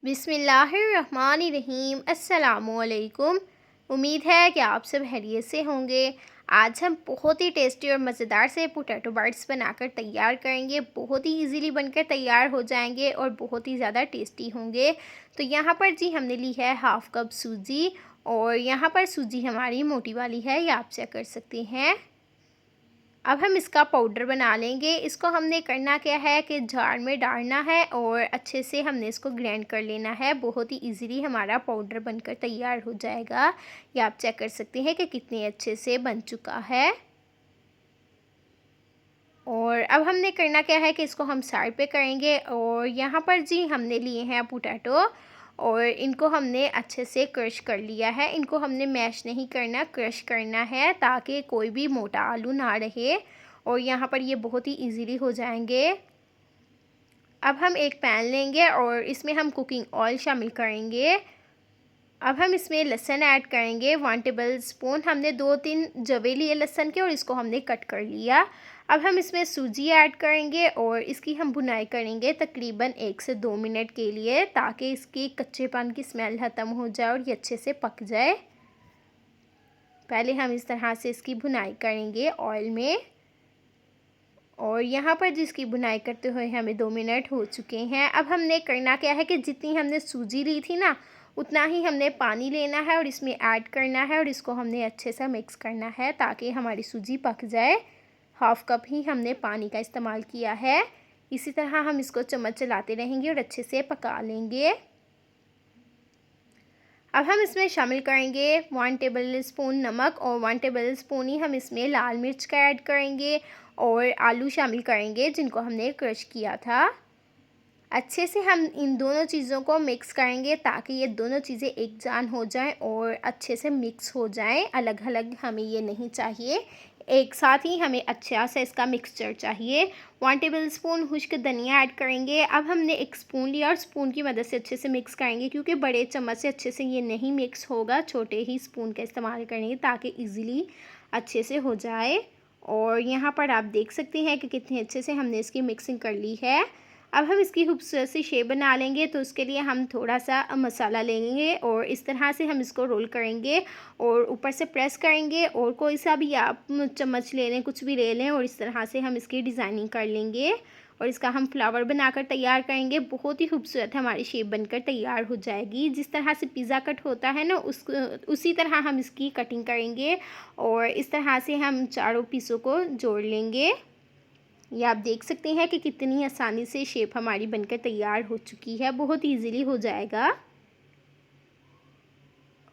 बिस्मिल्लाहिर्रहमानिर्रहीम। अस्सलामुअलैकुम। उम्मीद है कि आप सब खैरियत से होंगे। आज हम बहुत ही टेस्टी और मज़ेदार से पोटैटो बाइट्स बनाकर तैयार करेंगे। बहुत ही इजीली बनकर तैयार हो जाएंगे और बहुत ही ज़्यादा टेस्टी होंगे। तो यहाँ पर जी हमने ली है हाफ़ कप सूजी, और यहाँ पर सूजी हमारी मोटी वाली है, ये आप चेक कर सकते हैं। अब हम इसका पाउडर बना लेंगे। इसको हमने करना क्या है कि जार में डालना है और अच्छे से हमने इसको ग्राइंड कर लेना है। बहुत ही इजीली हमारा पाउडर बनकर तैयार हो जाएगा। ये आप चेक कर सकते हैं कि कितने अच्छे से बन चुका है। और अब हमने करना क्या है कि इसको हम साइड पे करेंगे। और यहाँ पर जी हमने लिए हैं पोटैटो, और इनको हमने अच्छे से क्रश कर लिया है। इनको हमने मैश नहीं करना, क्रश करना है, ताकि कोई भी मोटा आलू ना रहे। और यहाँ पर ये बहुत ही इजीली हो जाएंगे। अब हम एक पैन लेंगे और इसमें हम कुकिंग ऑयल शामिल करेंगे। अब हम इसमें लहसुन ऐड करेंगे 1 टेबल स्पून। हमने 2-3 जवे लिए लहसुन के और इसको हमने कट कर लिया। अब हम इसमें सूजी ऐड करेंगे और इसकी हम भुनाई करेंगे तकरीबन 1 से 2 मिनट के लिए, ताकि इसकी कच्चेपन की स्मेल ख़त्म हो जाए और ये अच्छे से पक जाए। पहले हम इस तरह से इसकी भुनाई करेंगे ऑयल में। और यहाँ पर जिसकी भुनाई करते हुए हमें 2 मिनट हो चुके हैं। अब हमने करना क्या है कि जितनी हमने सूजी ली थी ना, उतना ही हमने पानी लेना है और इसमें ऐड करना है और इसको हमने अच्छे से मिक्स करना है, ताकि हमारी सूजी पक जाए। हाफ़ कप ही हमने पानी का इस्तेमाल किया है। इसी तरह हम इसको चम्मच चलाते रहेंगे और अच्छे से पका लेंगे। अब हम इसमें शामिल करेंगे 1 टेबल स्पून नमक, और 1 टेबल स्पून ही हम इसमें लाल मिर्च का ऐड करेंगे। और आलू शामिल करेंगे जिनको हमने क्रश किया था। अच्छे से हम इन दोनों चीज़ों को मिक्स करेंगे, ताकि ये दोनों चीज़ें एक जान हो जाएं और अच्छे से मिक्स हो जाएं। अलग अलग हमें ये नहीं चाहिए, एक साथ ही हमें अच्छा सा इसका मिक्सचर चाहिए। 1 टेबल स्पून खुश्क धनिया ऐड करेंगे। अब हमने एक स्पून लिया और स्पून की मदद से अच्छे से मिक्स करेंगे, क्योंकि बड़े चम्मच से अच्छे से ये नहीं मिक्स होगा। छोटे ही स्पून का इस्तेमाल करेंगे ताकि ईज़िली अच्छे से हो जाए। और यहाँ पर आप देख सकते हैं कि कितने अच्छे से हमने इसकी मिक्सिंग कर ली है। अब हम इसकी खूबसूरत सी शेप बना लेंगे। तो उसके लिए हम थोड़ा सा मसाला लेंगे और इस तरह से हम इसको रोल करेंगे और ऊपर से प्रेस करेंगे। और कोई सा भी आप चम्मच ले लें, कुछ भी ले लें, और इस तरह से हम इसकी डिज़ाइनिंग कर लेंगे और इसका हम फ्लावर बनाकर तैयार करेंगे। बहुत ही खूबसूरत हमारी शेप बनकर तैयार हो जाएगी। जिस तरह से पिज़्ज़ा कट होता है ना, उसी तरह हम इसकी कटिंग करेंगे और इस तरह से हम चारों पीसों को जोड़ लेंगे। ये आप देख सकते हैं कि कितनी आसानी से शेप हमारी बनकर तैयार हो चुकी है। बहुत इजीली हो जाएगा।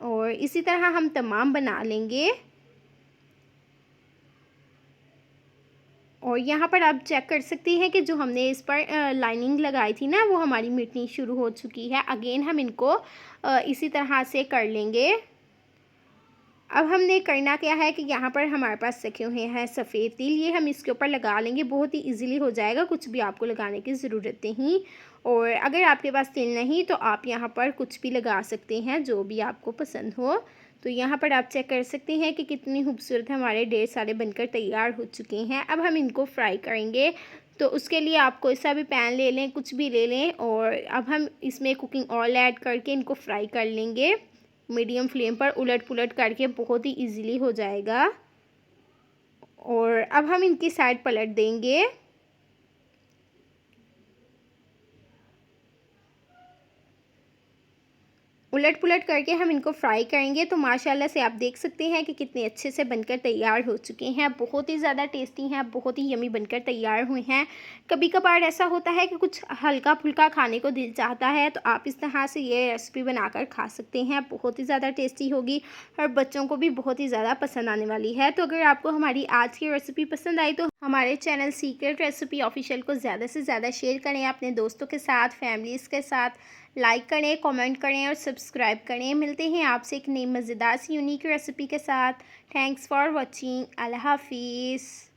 और इसी तरह हम तमाम बना लेंगे। और यहाँ पर आप चेक कर सकते हैं कि जो हमने इस पर लाइनिंग लगाई थी ना, वो हमारी मिटनी शुरू हो चुकी है। अगेन हम इनको इसी तरह से कर लेंगे। अब हमने करना क्या है कि यहाँ पर हमारे पास रखे हुए हैं सफ़ेद तिल, ये हम इसके ऊपर लगा लेंगे। बहुत ही इजीली हो जाएगा, कुछ भी आपको लगाने की ज़रूरत नहीं। और अगर आपके पास तिल नहीं तो आप यहाँ पर कुछ भी लगा सकते हैं, जो भी आपको पसंद हो। तो यहाँ पर आप चेक कर सकते हैं कि कितनी खूबसूरत हमारे ढेर सारे बनकर तैयार हो चुके हैं। अब हम इनको फ्राई करेंगे। तो उसके लिए आप कोई सा भी पैन ले लें, कुछ भी ले लें, और अब हम इसमें कुकिंग ऑयल ऐड करके इनको फ्राई कर लेंगे मीडियम फ्लेम पर, उलट पुलट करके। बहुत ही इजीली हो जाएगा। और अब हम इनकी साइड पलट देंगे। उलट पुलट करके हम इनको फ्राई करेंगे। तो माशाल्लाह से आप देख सकते हैं कि कितने अच्छे से बनकर तैयार हो चुके हैं। बहुत ही ज़्यादा टेस्टी हैं, बहुत ही यमी बनकर तैयार हुए हैं। कभी कभार ऐसा होता है कि कुछ हल्का फुल्का खाने को दिल चाहता है, तो आप इस तरह से ये रेसिपी बनाकर खा सकते हैं। बहुत ही ज़्यादा टेस्टी होगी और बच्चों को भी बहुत ही ज़्यादा पसंद आने वाली है। तो अगर आपको हमारी आज की रेसिपी पसंद आई तो हमारे चैनल सीक्रेट रेसिपी ऑफिशियल को ज़्यादा से ज़्यादा शेयर करें अपने दोस्तों के साथ, फैमिलीज़ के साथ। लाइक करें, कमेंट करें और सब्सक्राइब करें। मिलते हैं आपसे एक नई मज़ेदार सी यूनिक रेसिपी के साथ। Thanks for watching. अल्लाह हाफिज़।